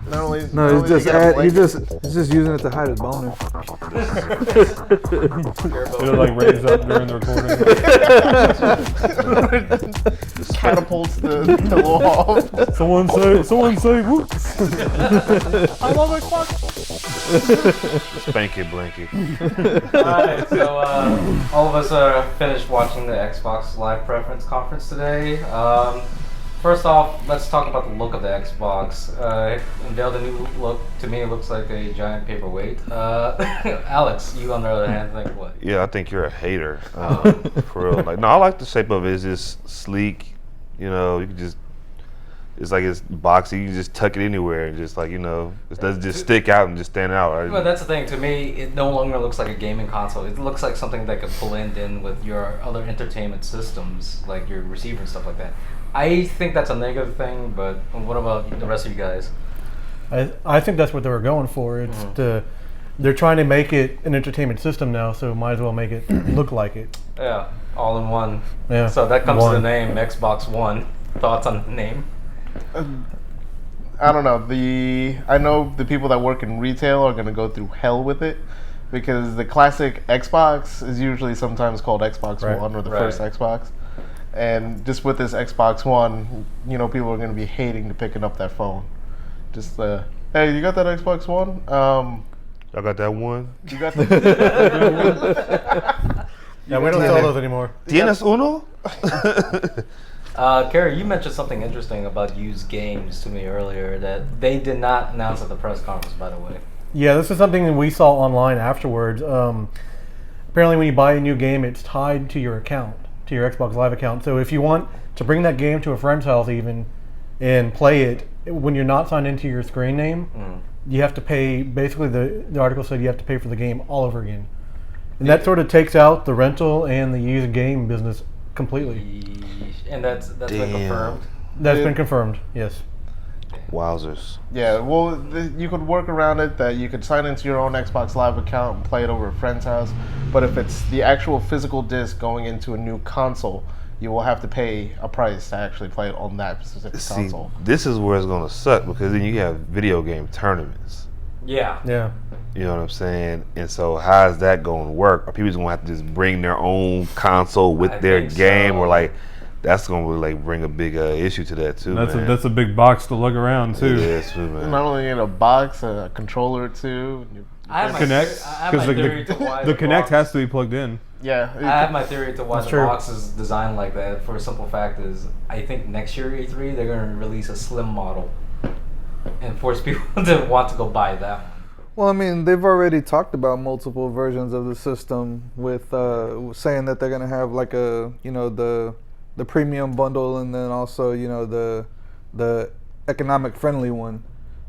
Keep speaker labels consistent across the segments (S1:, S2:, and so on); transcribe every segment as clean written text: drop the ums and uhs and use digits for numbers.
S1: No, he's just using it to hide his boner.
S2: It'll like raise up during the
S3: recording. Just catapults the pillow off.
S2: Someone say, whoops.
S3: I love Xbox.
S4: Spanky blanky.
S5: Alright, so all of us are finished watching the Xbox Live Preference Conference today. First off, let's talk about the look of the Xbox. It unveiled a new look. To me, it looks like a giant paperweight. Alex, you on the other hand think what?
S4: Yeah, I think you're a hater. For real. Like, no, I like the shape of it. It's just sleek. You know, you can just. It's like it's boxy. You can just tuck it anywhere and just like, you know, it doesn't just stick out and just stand out. Right?
S5: Well, that's the thing. To me, it no longer looks like a gaming console. It looks like something that could blend in with your other entertainment systems, like your receiver and stuff like that. I think that's a negative thing, but what about the rest of you guys?
S6: I think that's what they were going for. It's they're trying to make it an entertainment system now, so might as well make it look like it.
S5: Yeah, all in one.
S6: Yeah.
S5: So that comes to the name, Xbox One. Thoughts on the name?
S3: I don't know. I know the people that work in retail are going to go through hell with it, because the classic Xbox is usually sometimes called Xbox One or the first Xbox. And just with this Xbox One, you know, people are going to be hating to picking up that phone. Just, hey, you got that Xbox One?
S4: I got that one.
S3: You got that?
S6: Yeah, we don't sell those anymore.
S4: ¿Tienes uno?
S5: Kerry, you mentioned something interesting about used games to me earlier that they did not announce at the press conference, by the way.
S6: Yeah, this is something that we saw online afterwards. Apparently when you buy a new game, it's tied to your account, to your Xbox Live account. So if you want to bring that game to a friend's house even and play it, when you're not signed into your screen name, you have to pay, basically the article said you have to pay for the game all over again. And that sort of takes out the rental and the used game business completely.
S5: And that's been confirmed?
S6: That's been confirmed, yes.
S4: Wowzers.
S3: Yeah, well, you could work around it that you could sign into your own Xbox Live account and play it over a friend's house. But if it's the actual physical disc going into a new console, you will have to pay a price to actually play it on that specific console.
S4: This is where it's going to suck, because then you have video game tournaments.
S5: Yeah.
S6: Yeah.
S4: You know what I'm saying? And so how is that going to work? Are people just going to have to just bring their own console with their game? Or like, that's going to like bring a big issue to that too,
S2: That's a big box to lug around too.
S4: It is too, man.
S3: Not only in a box, a controller too.
S5: I have
S2: Kinect,
S5: my theory to why
S2: the Kinect has to be plugged in.
S3: Yeah.
S5: I have my theory to why the box is designed like that. For a simple fact is, I think next year E3 they're going to release a slim model and force people to want to go buy that one.
S1: Well, I mean, they've already talked about multiple versions of the system with saying that they're gonna have like a, you know, the premium bundle, and then also, you know, the economic friendly one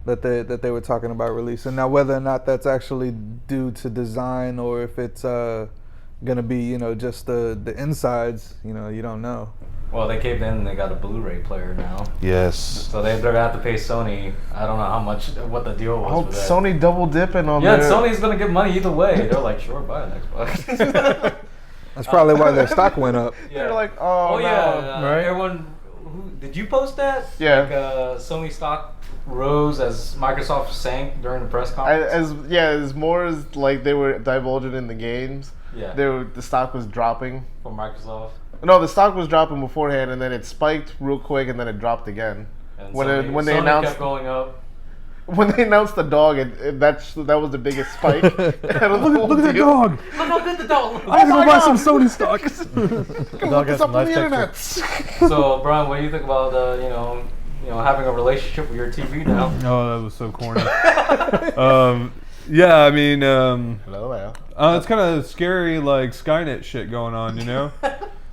S1: that they were talking about releasing. Now, whether or not that's actually due to design or if it's gonna be, you know, just the insides, you know, you don't know.
S5: Well, they caved in and they got a Blu-ray player now.
S4: Yes.
S5: So they're going to have to pay Sony, I don't know how much, what the deal was for that.
S3: Sony double dipping on
S5: Yeah, Sony's going to get money either way. They're like, sure, buy an Xbox.
S1: That's probably why their stock went up.
S5: Yeah.
S3: They're like, oh, no.
S5: Yeah,
S6: right?
S5: Everyone, did you post that?
S3: Yeah.
S5: Like, Sony stock rose as Microsoft sank during the press conference?
S3: As more as like they were divulging in the games,
S5: Yeah.
S3: the stock was dropping.
S5: From Microsoft?
S3: No, the stock was dropping beforehand, and then it spiked real quick, and then it dropped again.
S5: And
S3: When
S5: Sony
S3: they announced
S5: kept going up.
S3: When they announced the dog, that was the biggest spike.
S2: Look at that dog!
S5: Look how good the dog looks.
S2: I'm gonna go buy some Sony stock.
S3: Look this up on the internet.
S5: So, Brian, what do you think about having a relationship with your TV now?
S2: Oh, that was so corny. Yeah, I mean,
S3: Hello.
S2: it's kind of scary, like Skynet shit going on, you know?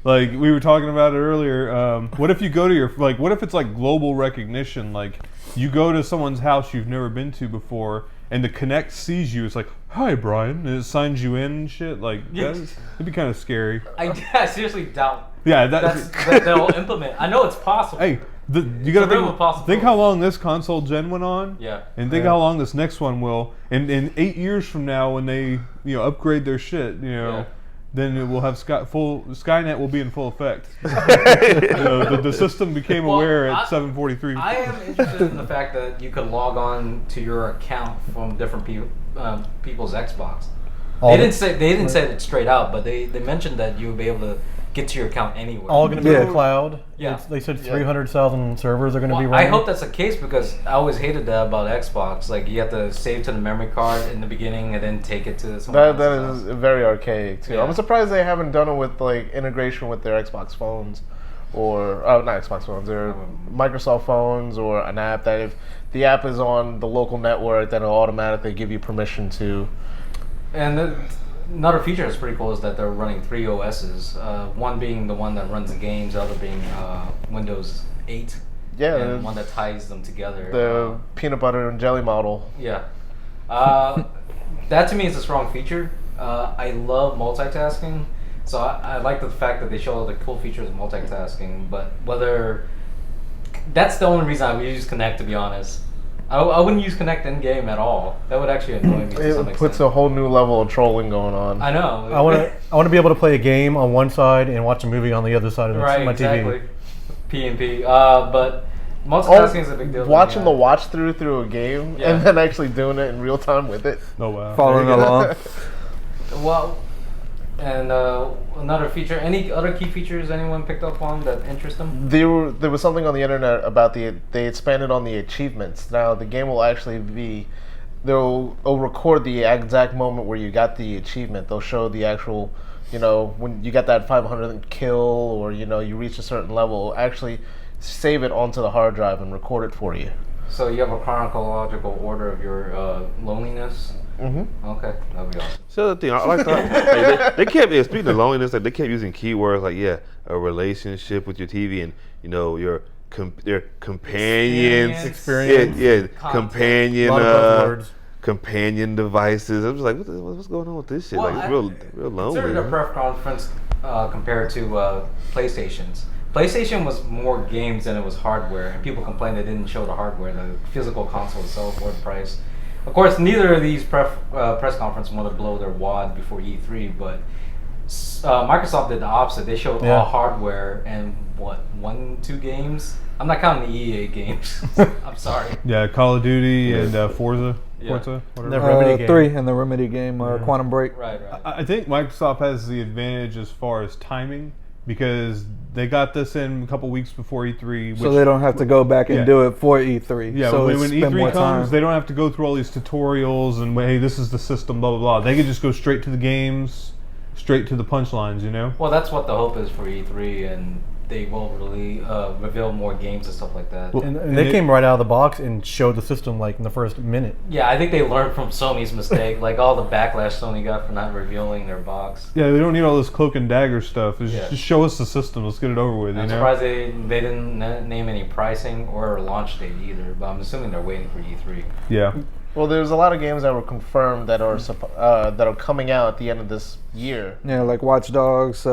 S2: Like we were talking about it earlier. What if you go to what if it's like global recognition? Like you go to someone's house you've never been to before, and the Kinect sees you. It's like, hi, Brian, and it signs you in and shit. Like that'd be kind of scary.
S5: I seriously doubt.
S2: Yeah,
S5: that they'll implement. I know it's possible.
S2: Hey, you gotta think how long this console gen went on.
S5: Yeah.
S2: And think how long this next one will. And in 8 years from now, when they upgrade their shit, then it will have Skynet will be in full effect. The system became aware at 7:43.
S5: I am interested in the fact that you could log on to your account from different people's Xbox. They didn't say it straight out, but they mentioned that you would be able to get to your account anywhere.
S6: All going to be in the cloud.
S5: Yeah.
S6: They said 300,000 servers are going to be
S5: I
S6: running.
S5: hope that's the case because I always hated that about Xbox. Like you have to save to the memory card in the beginning and then take it to someone
S3: That
S5: else's
S3: is
S5: house.
S3: very archaic too.
S5: Yeah.
S3: I'm surprised they haven't done it with like integration with their Xbox phones, or not Xbox phones, their Microsoft phones, or an app that if the app is on the local network, then it'll automatically give you permission to.
S5: And another feature that's pretty cool is that they're running 3 OSs. One being the one that runs the games, the other being Windows 8.
S3: Yeah,
S5: and one that ties them together.
S3: The peanut butter and jelly model.
S5: Yeah. That to me is a strong feature. I love multitasking, so I like the fact that they show all the cool features of multitasking, but whether... That's the only reason I would use Kinect, to be honest. I wouldn't use Kinect in game at all. That would actually annoy me to some
S3: It
S5: extent.
S3: puts a whole new level of trolling going on.
S5: I know.
S6: I want to be able to play a game on one side and watch a movie on the other side of
S5: Right,
S6: my
S5: exactly.
S6: TV.
S5: P&P. But multitasking is a big deal. to me.
S3: Watching the watch through a game
S5: Yeah.
S3: and then actually doing it in real time with it.
S2: Oh wow.
S1: Following along.
S5: Well, and another feature. Any other key features anyone picked up on that interest them?
S3: There was something on the internet about they expanded on the achievements. Now the game will actually be, it'll record the exact moment where you got the achievement. They'll show the actual, when you got that 500 kill or you reach a certain level. Actually save it onto the hard drive and record it for you.
S5: So you have a chronological order of your loneliness.
S3: Mm-hmm.
S5: Okay, that'd be awesome.
S4: So the thing I like that they kept speaking of loneliness, like they kept using keywords like a relationship with your TV and your companions,
S6: Experience.
S5: Content.
S4: companion
S6: A lot of buzzwords.
S4: companion devices. I was like, what's going on with this shit?
S5: Well,
S4: like it's real lonely.
S5: Considered a press conference compared to PlayStation's. PlayStation was more games than it was hardware, and people complained they didn't show the hardware. The physical console itself for the price. Of course, neither of these press conferences want to blow their wad before E3, but Microsoft did the opposite. They showed all hardware and 1-2 games. I'm not counting the EA games. I'm sorry.
S2: Yeah, Call of Duty and Forza.
S5: Yeah.
S2: Forza, whatever.
S6: Never- Remedy game.
S1: 3 and the Remedy game, Quantum Break.
S5: Right.
S2: I think Microsoft has the advantage as far as timing because they got this in a couple weeks before E3.
S1: So they don't have to go back and do it for E3.
S2: Yeah,
S1: so
S2: when
S1: spend more
S2: E3
S1: time.
S2: comes, they don't have to go through all these tutorials and, hey, this is the system, blah, blah, blah. They can just go straight to the games, straight to the punchlines,
S5: Well, that's what the hope is for E3, and they will really reveal more games and stuff like that.
S2: Well,
S6: And they came right out of the box and showed the system like in the first minute.
S5: Yeah, I think they learned from Sony's mistake, like all the backlash Sony got for not revealing their box.
S2: Yeah, they don't need all this cloak and dagger stuff. It's
S5: Yeah.
S2: just show us the system. Let's get it over with,
S5: I'm surprised they didn't name any pricing or launch date either, but I'm assuming they're waiting for E3.
S2: Yeah.
S3: Well, there's a lot of games that were confirmed that are coming out at the end of this year.
S1: Yeah, like Watch Dogs.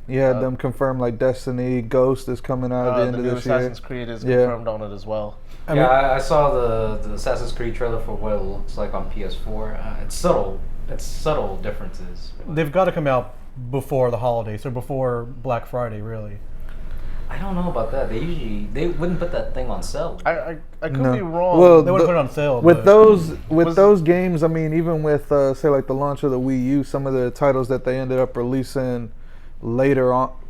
S1: Them confirmed like Destiny, Ghost is coming out at the end
S3: The
S1: of
S3: new
S1: this year.
S3: Assassin's Creed is
S1: Yeah.
S3: confirmed on it as well.
S5: I saw the Assassin's Creed trailer for what it looks like on PS4. It's subtle. It's subtle differences.
S6: They've got to come out before the holiday, so before Black Friday, really.
S5: I don't know about that. They wouldn't put that thing on sale.
S3: I could
S1: No.
S3: be wrong.
S1: Well,
S6: They would have put it on sale.
S1: With
S6: but-
S1: those games, I mean, even with say like the launch of the Wii U, some of the titles that they ended up releasing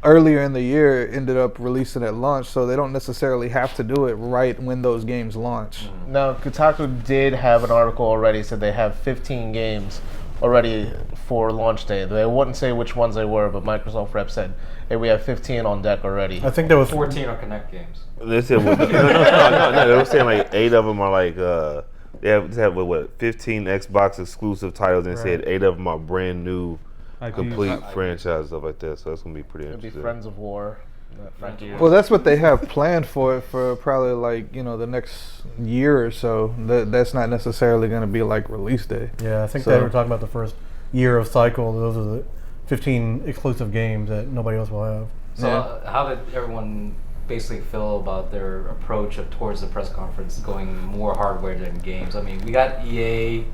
S1: earlier in the year ended up releasing at launch, so they don't necessarily have to do it right when those games launch.
S3: Now, Kotaku did have an article already, said they have 15 games already for launch day. They wouldn't say which ones they were, but Microsoft rep said, hey, we have 15 on deck already.
S6: I think there was
S5: 14 are Kinect games.
S4: They said no. They were saying like 8 of them are like they have 15 Xbox exclusive titles and said 8 of them are brand new,
S2: IPs.
S4: complete franchise stuff like that. So that's gonna be pretty
S3: It'd be
S4: interesting.
S3: Friends of War. not Frontiers.
S1: Well, that's what they have planned for probably like the next year or so. That's not necessarily going to be like release day.
S6: Yeah, I think
S1: So-
S6: they were talking about the first year of cycle. Those are the 15 exclusive games that nobody else will have.
S5: So how did everyone basically feel about their approach towards the press conference, going more hardware than games? I mean, we got EA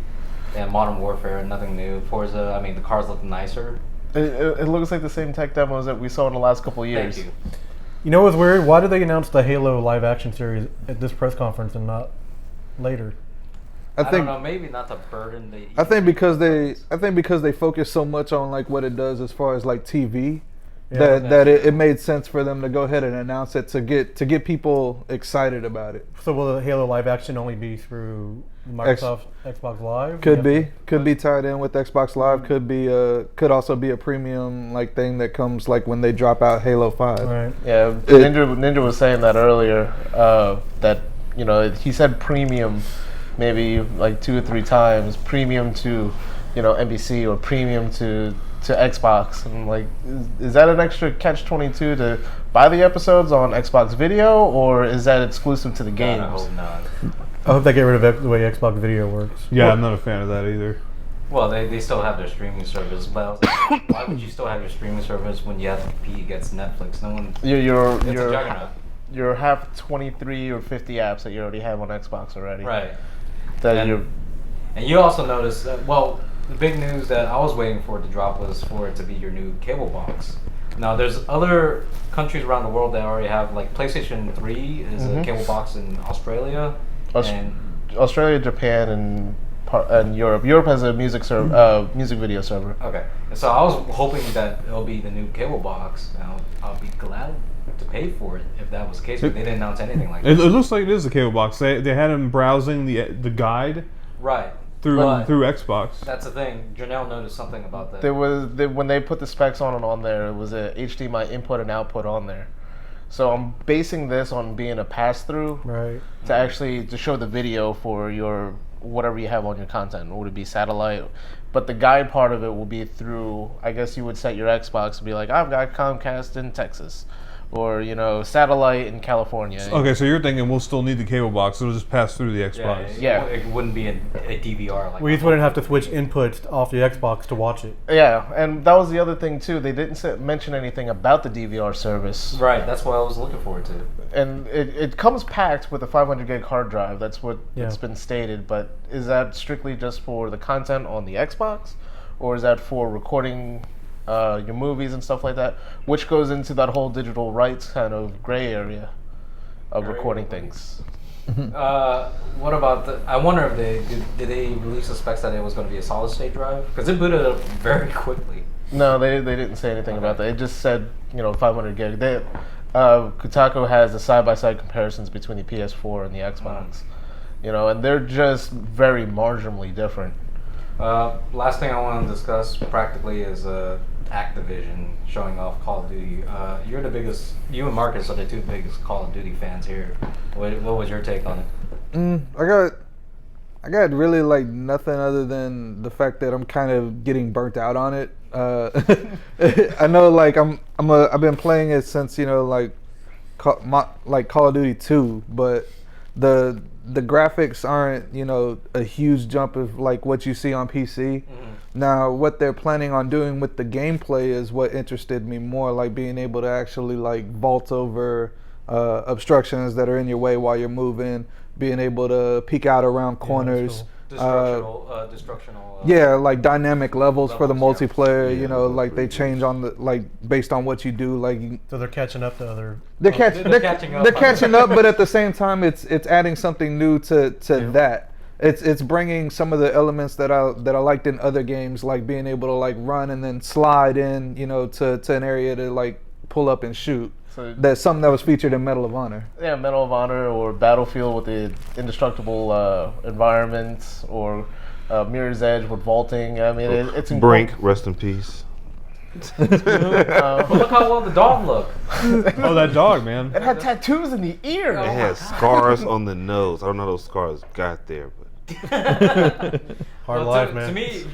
S5: and Modern Warfare, nothing new. Forza, I mean, the cars look nicer.
S3: It looks like the same tech demos that we saw in the last couple of years.
S5: Thank you.
S6: You know what's weird? Why did they announce the Halo live action series at this press conference and not later?
S5: I don't know, maybe not the burden they.
S1: I think because they focus so much on like what it does as far as like TV, that it made sense for them to go ahead and announce it to get people excited about it.
S6: So will the Halo live action only be through Microsoft Xbox Live?
S1: Could be tied in with Xbox Live. Could also be a premium like thing that comes like when they drop out Halo 5.
S6: Right.
S3: Yeah, Ninja was saying that earlier. That he said premium, maybe like 2 or 3 times. Premium to, NBC or premium to Xbox. And like, is that an extra catch-22 to buy the episodes on Xbox Video, or is that exclusive to the games?
S5: I hope not.
S6: I hope they get rid of the way Xbox Video works.
S2: Yeah, I'm not a fan of that either.
S5: Well, they still have their streaming service, but I was like, why would you still have your streaming service when you have to compete against Netflix? No one. It's a juggernaut.
S3: You have 23 or 50 apps that you already have on Xbox already.
S5: Right.
S3: And
S5: you also notice that, well, the big news that I was waiting for it to drop was for it to be your new cable box. Now, there's other countries around the world that already have, like PlayStation 3 is a cable box in Australia. And
S3: Australia, Japan, and Europe. Europe has a music video server.
S5: Okay. So I was hoping that it'll be the new cable box. Now, I'll be glad to pay for it if that was the case, but they didn't announce anything like that.
S2: It looks like it is a cable box. They had him browsing the guide
S5: Right.
S2: through Xbox.
S5: That's the thing. Janelle noticed something about that.
S3: When they put the specs on there, it was a HDMI input and output on there. So I'm basing this on being a pass-through,
S6: Right.
S3: to show the video for your whatever you have on your content. Would it be satellite? But the guide part of it will be through, I guess you would set your Xbox to be like, I've got Comcast in Texas, or satellite in California.
S2: Okay, so you're thinking we'll still need the cable box. It'll just pass through the Xbox.
S3: Yeah.
S5: It wouldn't be a DVR like.
S6: We just wouldn't have to switch inputs off the Xbox to watch it.
S3: Yeah, and that was the other thing too. They didn't mention anything about the DVR service.
S5: Right, that's what I was looking forward to.
S3: And it comes packed with a 500 gig hard drive. That's what it's been stated. But is that strictly just for the content on the Xbox, or is that for recording your movies and stuff like that, which goes into that whole digital rights kind of gray area of recording things?
S5: What about I wonder if did they release the specs that it was going to be a solid state drive, because it booted up very quickly.
S3: No, they didn't say anything about that. It just said 500 gig. Kotaku has the side-by-side comparisons between the PS4 and the Xbox, and they're just very marginally different.
S5: Last thing I want to discuss practically is Activision showing off Call of Duty. You and Marcus are the 2 biggest Call of Duty fans here. What was your take on it?
S1: I got really like nothing other than the fact that I'm kind of getting burnt out on it. I know like I've been playing it since Call of Duty 2, but the graphics aren't a huge jump of like what you see on PC. Now what they're planning on doing with the gameplay is what interested me more, like being able to actually like vault over obstructions that are in your way while you're moving, being able to peek out around corners.
S5: Destructional.
S1: Like dynamic levels for the multiplayer. Like they change on the based on what you do. Like
S6: So they're catching up to other.
S1: they're catching up, but at the same time, it's adding something new to that. It's bringing some of the elements that I liked in other games, like being able to like run and then slide in, to an area to like pull up and shoot. So that's something that was featured in Medal of Honor.
S3: Yeah, Medal of Honor or Battlefield with the indestructible environments, or Mirror's Edge with vaulting. I mean, it's
S4: Brink, rest in peace.
S5: But look how well the dog looked.
S2: Oh, that dog, man.
S3: It had tattoos in the ear.
S4: It had scars on the nose. I don't know how those scars got there, but
S6: Hard life, man.
S5: To me,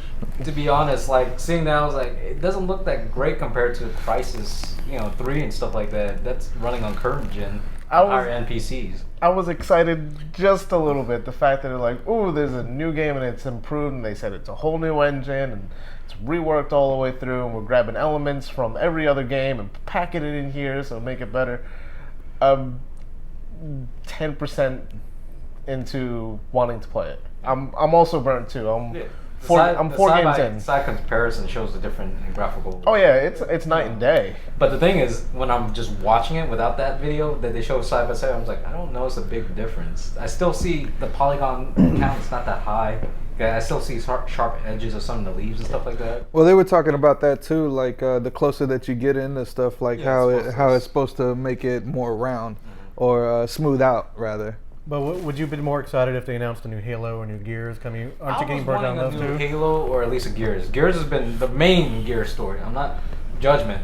S5: to be honest, like seeing that, I was like, it doesn't look that great compared to Crysis, 3 and stuff like that. That's running on current gen, higher NPCs.
S3: I was excited just a little bit. The fact that they're like, ooh, there's a new game and it's improved, and they said it's a whole new engine and it's reworked all the way through, and we're grabbing elements from every other game and packing it in here so make it better. 10% into wanting to play it. I'm also burnt too. I'm I'm 4 games in.
S5: Side comparison shows the different graphical.
S3: Oh yeah, it's night and day.
S5: But the thing is, when I'm just watching it without that video that they show side by side, I was like, I don't notice a big difference. I still see the polygon count is not that high. I still see sharp edges of some of the leaves and stuff like that.
S1: Well, they were talking about that too, like the closer that you get into stuff, like how it's supposed to make it more round or smooth out rather.
S6: But would you be more excited if they announced a new Halo or new Gears coming? Aren't you getting burnt on those
S5: a new
S6: too?
S5: Halo or at least a Gears. Gears has been the main Gears story. I'm not judgment.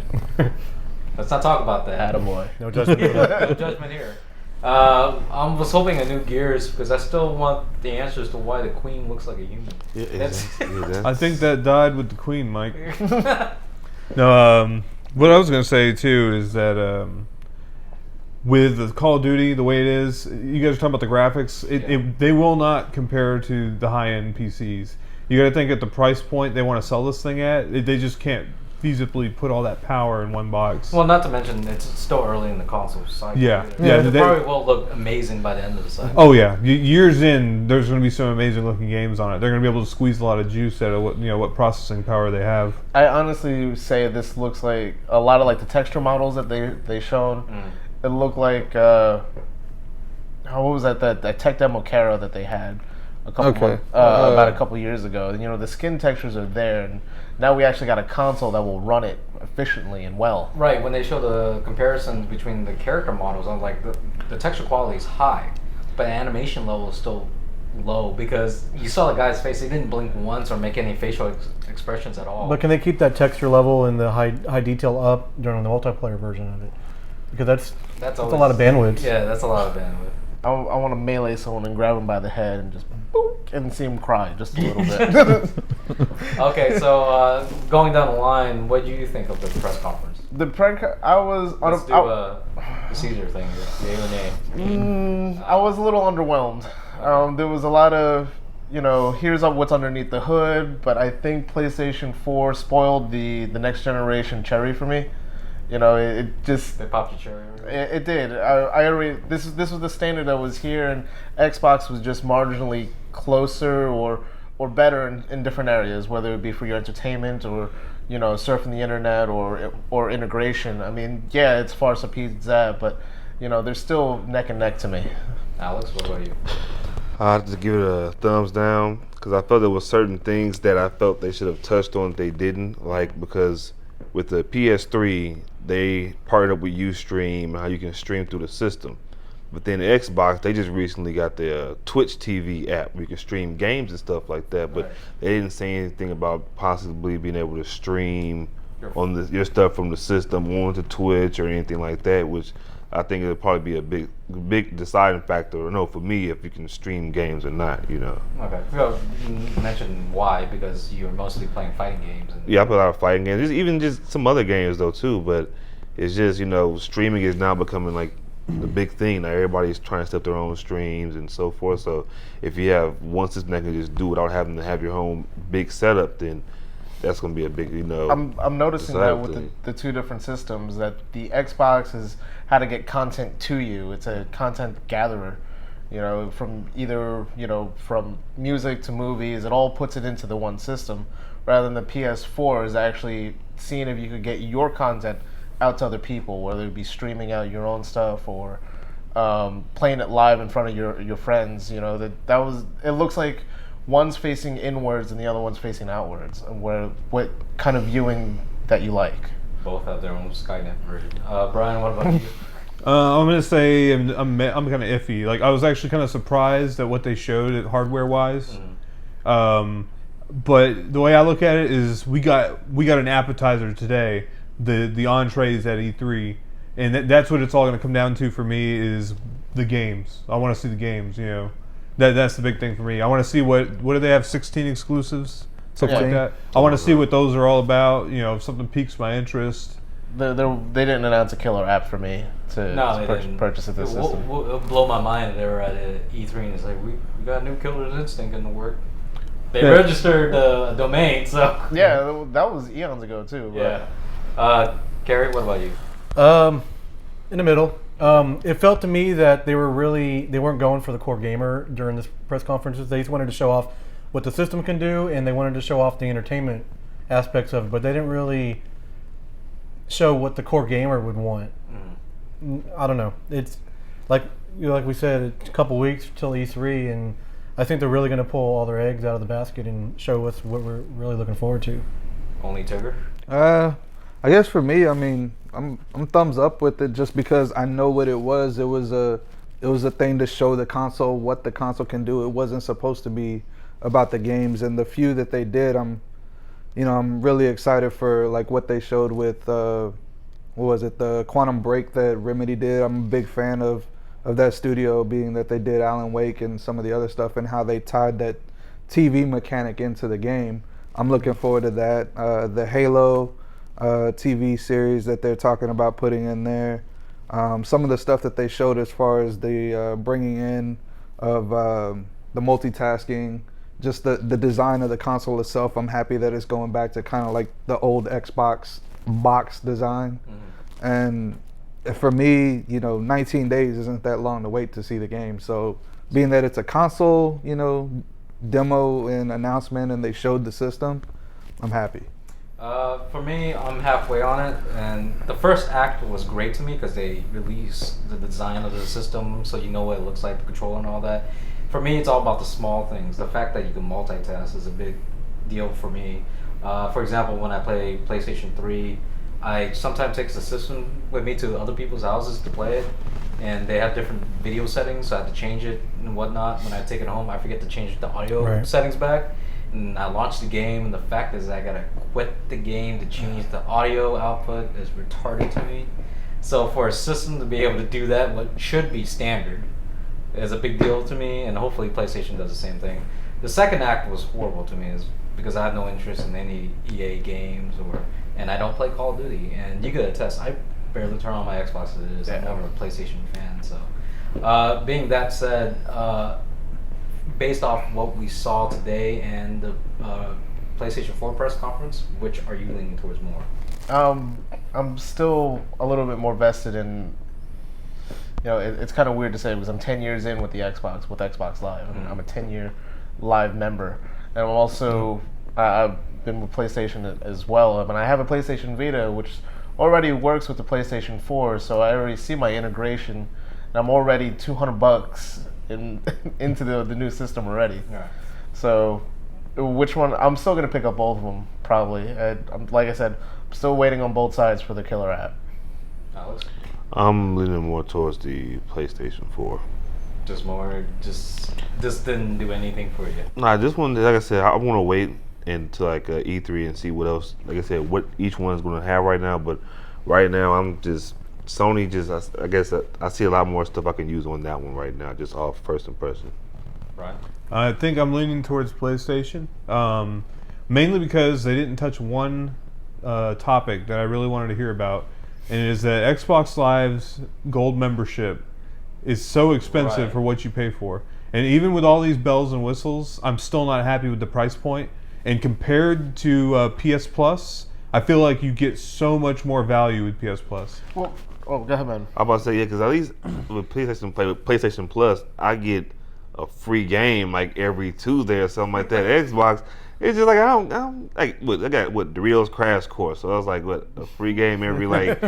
S5: Let's not talk about that.
S6: Attaboy. No judgment.
S5: No judgment here. I was hoping a new Gears because I still want the answers to why the Queen looks like a human.
S2: I think that died with the Queen, Mike. No, what I was gonna say too is that with the Call of Duty the way it is, you guys are talking about the graphics. They will not compare to the high-end PCs. You got to think at the price point they want to sell this thing at. They just can't feasibly put all that power in one box.
S5: Well, not to mention it's still early in the console cycle.
S2: Yeah.
S5: They probably will look amazing by the end of the cycle.
S2: Oh yeah, years in, there's going to be some amazing looking games on it. They're going to be able to squeeze a lot of juice out of what processing power they have.
S3: I honestly say this looks like a lot of like the texture models that they shown. It looked like what was that tech demo Kara that they had about a couple years ago. The skin textures are there, and now we actually got a console that will run it efficiently and well.
S5: Right, when they show the comparisons between the character models, I'm like, the texture quality is high, but the animation level is still low because you saw the guy's face, he didn't blink once or make any facial expressions at all.
S6: But can they keep that texture level and the high detail up during the multiplayer version of it? Because that's a lot of bandwidth.
S5: Yeah, that's a lot of bandwidth.
S3: I want to melee someone and grab him by the head and just boop, and see him cry just a little bit.
S5: Okay, so going down the line, what do you think of the press conference?
S3: I was on
S5: Let's do a procedure thing, yay or nay.
S3: I was a little underwhelmed. There was a lot of, here's what's underneath the hood, but I think PlayStation 4 spoiled the next generation cherry for me. It just...
S5: They popped your cherry.
S3: It did. I already... This was the standard that was here, and Xbox was just marginally closer or better in different areas, whether it be for your entertainment or, surfing the internet or integration. I mean, yeah, it's far surpassed that, but, they're still neck and neck to me.
S5: Alex, what about you?
S4: I have to give it a thumbs down because I felt there were certain things that I felt they should have touched on that they didn't, because with the PS3, they partnered up with Ustream, how you can stream through the system. But then the Xbox, they just recently got the Twitch TV app where you can stream games and stuff like that. But they didn't say anything about possibly being able to stream your stuff from the system onto Twitch or anything like that, which I think it'll probably be a big deciding factor, for me, if you can stream games or not,
S5: Okay. Well, you mentioned why, because you're mostly playing fighting games.
S4: Yeah, I play a lot of fighting games, even just some other games though too, but it's just, streaming is now becoming like the big thing. Now everybody's trying to set up their own streams and so forth, so if you have one system that can just do without having to have your own big setup, then that's going to be a big,
S3: I'm noticing that with the two different systems, that the Xbox is how to get content to you. It's a content gatherer, from either, from music to movies. It all puts it into the one system, rather than the PS4 is actually seeing if you could get your content out to other people, whether it be streaming out your own stuff or playing it live in front of your friends. It looks like one's facing inwards and the other one's facing outwards, and what kind of viewing that you like.
S5: Both have their own Skynet version. Brian, what about you?
S2: I'm gonna say I'm kind of iffy. Like I was actually kind of surprised at what they showed hardware wise. But the way I look at it is we got an appetizer today. The entrees at E3, and that's what it's all gonna come down to for me is the games. I want to see the games. That's the big thing for me. I want to see what do they have, 16 exclusives, something like that. I want to see what those are all about. If something piques my interest.
S3: They didn't announce a killer app for me to purchase at this system.
S5: It'll blow my mind if they were at E3 and it's like, we got a new Killer's Instinct in the work. They registered a domain, so...
S3: Yeah, that was eons ago too. But.
S5: Yeah. Gary, what about you?
S6: In the middle. It felt to me that they weren't going for the core gamer during this press conferences. They just wanted to show off what the system can do, and they wanted to show off the entertainment aspects of it, but they didn't really show what the core gamer would want. I don't know. It's like we said, it's a couple weeks till E3, and I think they're really going to pull all their eggs out of the basket and show us what we're really looking forward to.
S5: Only Tigger?
S1: I guess for me, I mean, I'm thumbs up with it just because I know what it was. It was a thing to show the console what the console can do. It wasn't supposed to be about the games, and the few that they did, I'm really excited for like what they showed with what was it, the Quantum Break that Remedy did. I'm a big fan of that studio, being that they did Alan Wake and some of the other stuff, and how they tied that TV mechanic into the game. I'm looking forward to that. The Halo TV series that they're talking about putting in there. Some of the stuff that they showed as far as the bringing in of the multitasking, just the design of the console itself. I'm happy that it's going back to kind of like the old Xbox box design. And for me, 19 days isn't that long to wait to see the game. So being that it's a console, demo and announcement, and they showed the system, I'm happy.
S5: For me, I'm halfway on it, and the first act was great to me because they released the design of the system, so you know what it looks like, the controller and all that. For me, it's all about the small things. The fact that you can multitask is a big deal for me. For example, when I play PlayStation 3, I sometimes take the system with me to other people's houses to play it, and they have different video settings, so I have to change it and whatnot. When I take it home, I forget to change the audio settings back, and I launch the game, and the fact is I gotta quit the game to change the audio output is retarded to me. So for a system to be able to do that, what should be standard, is a big deal to me, and hopefully PlayStation does the same thing. The second act was horrible to me, is because I have no interest in any EA games, and I don't play Call of Duty, and you could attest, I barely turn on my Xbox as it is. I'm more of a PlayStation fan. So being that said, based off what we saw today and the PlayStation 4 press conference, which are you leaning towards more?
S3: I'm still a little bit more vested in, it's kind of weird to say because I'm 10 years in with the Xbox, with Xbox Live. I'm a 10-year Live member. And I'm also, I've been with PlayStation as well. I mean, I have a PlayStation Vita, which already works with the PlayStation 4, so I already see my integration, and I'm already $200 into the new system already. Yeah. So, which one? I'm still going to pick up both of them, probably. Like I said, I'm still waiting on both sides for the killer app.
S5: Alex?
S4: I'm leaning more towards the PlayStation 4.
S5: Just didn't do anything for you.
S4: Nah, this one, like I said, I want to wait until like E3 and see what else, like I said, what each one is going to have right now. But right now, Sony I guess I see a lot more stuff I can use on that one right now, just off first impression.
S5: Right.
S2: I think I'm leaning towards PlayStation, mainly because they didn't touch one topic that I really wanted to hear about, and it is that Xbox Live's Gold membership is so expensive for what you pay for. And even with all these bells and whistles, I'm still not happy with the price point. And compared to PS Plus, I feel like you get so much more value with PS Plus.
S3: Well, go ahead, man.
S4: I'm about to say, yeah, because at least with PlayStation Plus, I get a free game like every Tuesday or something like that. Xbox, it's just like I got Doritos Crash Course, so I was like, a free game every like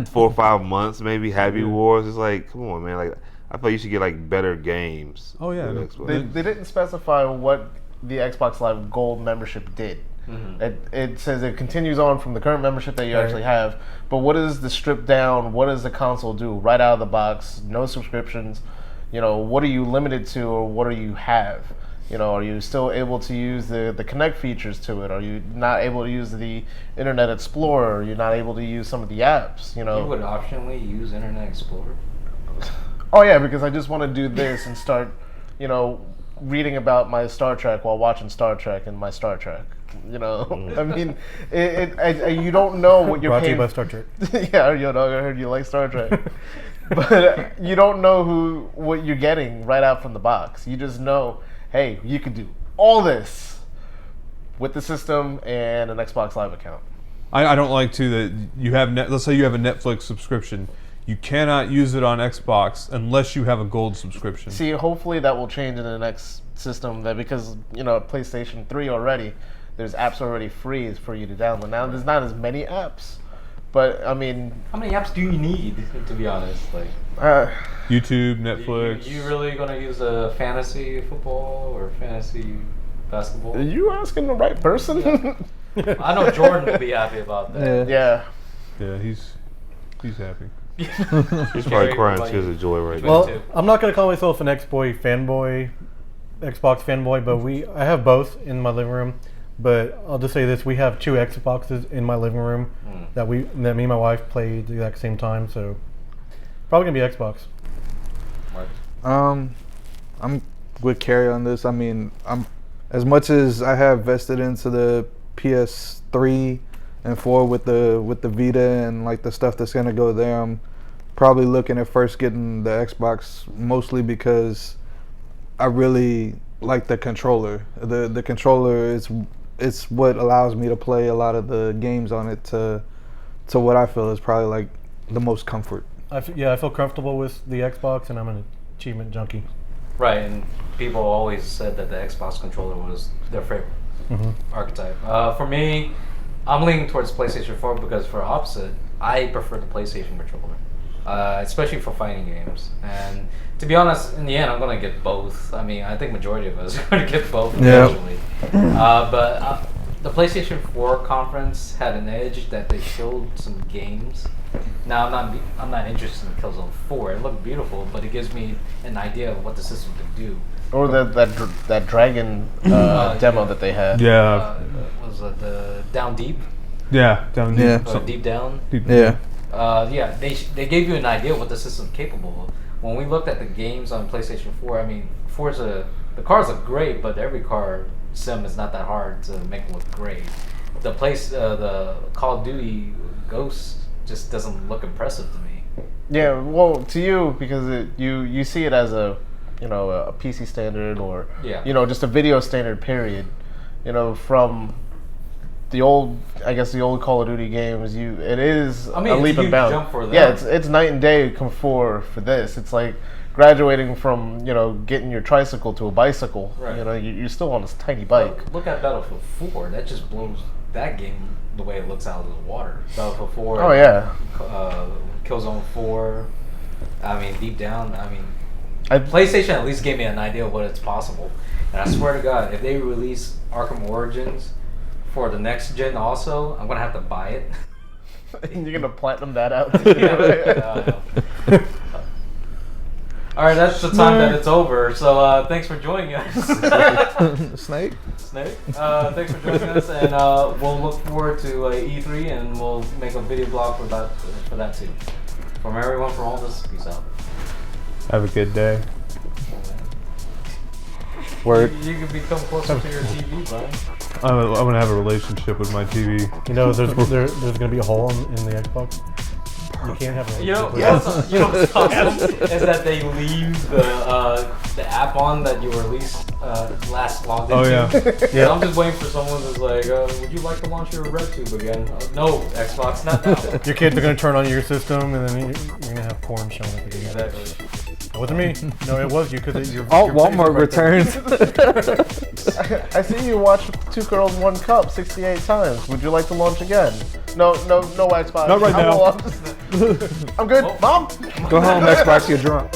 S4: 4 or 5 months, maybe. Happy Wars. It's like, come on, man. Like, I thought you should get like better games.
S2: Oh yeah,
S3: they didn't specify what the Xbox Live Gold membership did. It says it continues on from the current membership that you actually have, but what is the stripped down? What does the console do right out of the box? No subscriptions. What are you limited to, or what do you have? Are you still able to use the Kinect features to it? Are you not able to use the Internet Explorer? Are you not able to use some of the apps?
S5: You would optionally use Internet Explorer?
S3: Oh yeah, because I just want to do this and start, reading about my Star Trek while watching Star Trek and my Star Trek. I mean, you don't know what you're paying.
S6: Brought to you by Star Trek.
S3: Yeah, I heard you like Star Trek. But you don't know what you're getting right out from the box. You just know, hey, you can do all this with the system and an Xbox Live account.
S2: I don't like that you have let's say you have a Netflix subscription. you cannot use it on Xbox unless you have a gold subscription.
S3: See, hopefully that will change in the next system. That because PlayStation 3 already, there's apps already free for you to download. Now there's not as many apps, but I mean,
S5: How many apps do you need, to be honest? Like,
S2: YouTube, Netflix.
S5: You really gonna use a fantasy football or fantasy basketball?
S3: are you asking the right person?
S5: I know Jordan will be happy about that.
S3: Yeah.
S2: Yeah, he's happy.
S4: He's probably crying tears of joy right now.
S6: Well, I'm not going to call myself an Xbox fanboy, but I have both in my living room. But I'll just say this: we have 2 Xboxes in my living room that me and my wife play at the exact same time. So probably gonna be Xbox.
S1: I'm with Carrie on this. I mean, I'm as much as I have vested into the PS3 and 4 with the Vita and like the stuff that's gonna go there. I'm probably looking at first getting the Xbox mostly because I really like the controller. The controller is it's what allows me to play a lot of the games on it to what I feel is probably like the most comfort.
S6: I feel comfortable with the Xbox, and I'm an achievement junkie.
S5: Right, and people always said that the Xbox controller was their favorite archetype. For me, I'm leaning towards PlayStation 4 because for opposite, I prefer the PlayStation controller, especially for fighting games. And to be honest, in the end, I'm going to get both. I mean, I think majority of us are going to get both eventually. But the PlayStation 4 conference had an edge that they showed some games. Now, I'm not interested in Killzone 4. It looked beautiful, but it gives me an idea of what the system could do.
S3: Or that dragon demo that they had.
S2: Yeah.
S5: Was it the Down Deep?
S2: Yeah, down
S1: Yeah.
S2: deep.
S5: Deep Down?
S1: Yeah.
S5: They gave you an idea of what the system's capable of. When we looked at the games on PlayStation 4, I mean, the cars look great, but every car sim is not that hard to make look great. The Call of Duty Ghosts just doesn't look impressive to me.
S3: Yeah, well, to you because you see it as a PC standard or just a video standard. Period. From the old Call of Duty games, it is a leap and bound.
S5: Jump for them.
S3: Yeah, it's night and day for this. It's like graduating from getting your tricycle to a bicycle.
S5: Right.
S3: You're still on this tiny bike.
S5: Look at Battlefield 4. That just blows that game the way it looks out of the water. Battlefield 4.
S3: Oh yeah.
S5: Killzone 4. I mean, Deep Down. I mean, PlayStation at least gave me an idea of what it's possible. And I swear to God, if they release Arkham Origins for the next gen also, I'm gonna have to buy it.
S3: You're gonna platinum that out.
S5: All right, that's the time that it's over. So thanks for joining us.
S1: Snake.
S5: Thanks for joining us, and we'll look forward to E3, and we'll make a video blog for that too. From everyone, from all of us, peace out.
S2: Have a good day.
S1: Word.
S5: You can become closer to your TV, Brian.
S2: I'm gonna have a relationship with my TV.
S6: There's gonna be a hole in the Xbox. You can't have a
S5: relationship. What's awesome is that they leave the app on that you released last logged into.
S2: Oh yeah.
S5: Yeah. I'm just waiting for someone who's like, would you like to launch your RedTube again? No, Xbox, not now.
S6: Your kids are gonna turn on your system, and then you're gonna have porn showing up again.
S5: Exactly.
S6: It wasn't me. No, it was you because your
S1: Walmart returns.
S3: I see you watch 2 Girls 1 Cup 68 times. Would you like to launch again? No Xbox.
S2: Not right now.
S3: I'm good. Mom?
S1: Go home, Xbox, you're drunk.